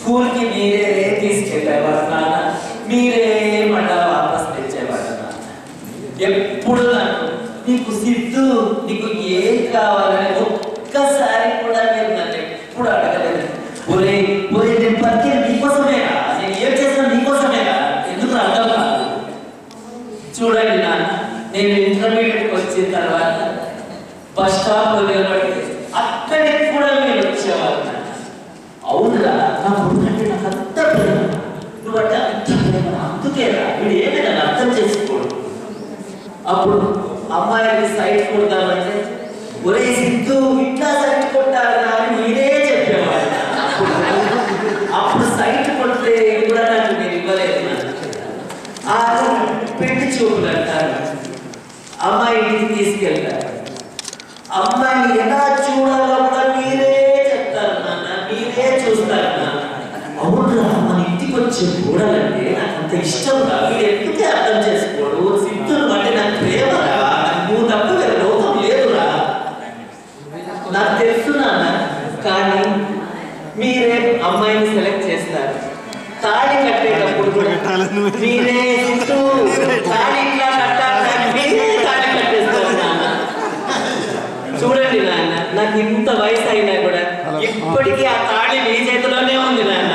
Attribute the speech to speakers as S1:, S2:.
S1: స్కూల్కి మీరే తీసుకెళ్ళేవారు నాన్న, మీరే మళ్ళా వాపస్ తెచ్చేవారు నాన్న. ఎప్పుడు నాకు నీకు సిద్ధు, నీకు ఏం కావాలని ఒక్కసారి కూడా మీరు నన్ను ఎప్పుడు అడగలేదు. ఒరే ఒరే నేను బతికేది నీకోసమేనా, నేను ఏం చేసినా నీకోసమేనా, ఎందుకు అర్థం కాదు. చూడండి నాన్న, నేను ఇంటర్మీడియట్కి వచ్చిన తర్వాత బస్ స్టాప్ నిలబడితే అక్కడికి కూడా మీరు వచ్చేవారు. అవునురా, నా కొడుకంటే నాకు అంత ప్రేమ, నువ్వంటే అంత ప్రేమ, అందుకేరా వీడు ఏమైనా అర్థం చేసుకోడు. అప్పుడు అమ్మాయిని సైట్ కొడతామంటే ఒరే సిద్ధు ఇట్లా సైట్ కొట్టారా అని మీరే చెప్పేవాడు. అప్పుడు సైట్ కొడితే కూడా నాకు మీరు ఇవ్వలేదు. ఆ పెళ్లి చూపులు అంటారు, అమ్మాయి ఇంటికి తీసుకెళ్తారు, అమ్మాయిని ఎలా చూడాలో కూడా మీరే చెప్తారు నాన్న, మీరే చూస్తారు నాన్న. అవునురా, మన ఇంటికి వచ్చి చూడాలంటే నాకు అంత ఇష్టం రా, వీడు ఎందుకే అర్థం చేసుకోడు, సిద్ధులు అంటే నాకు ప్రేమరా, నువ్వు తప్ప వేరే లోకం లేదురా, నాకు తెలుసు నాన్న. కానీ మీరే అమ్మాయిని సెలెక్ట్ చేస్తారు, తాళి కట్టేటప్పుడు కూడా మీరే సిద్ధు తాళి ఇట్లా కట్టాలని మీరే తాళి కట్టేస్తారు నాన్న. చూడండి నాన్న, నాకు ఇంత వయసు అయినా కూడా ఇప్పటికీ ఆ తాళి మీ చేతిలోనే ఉంది నాన్న.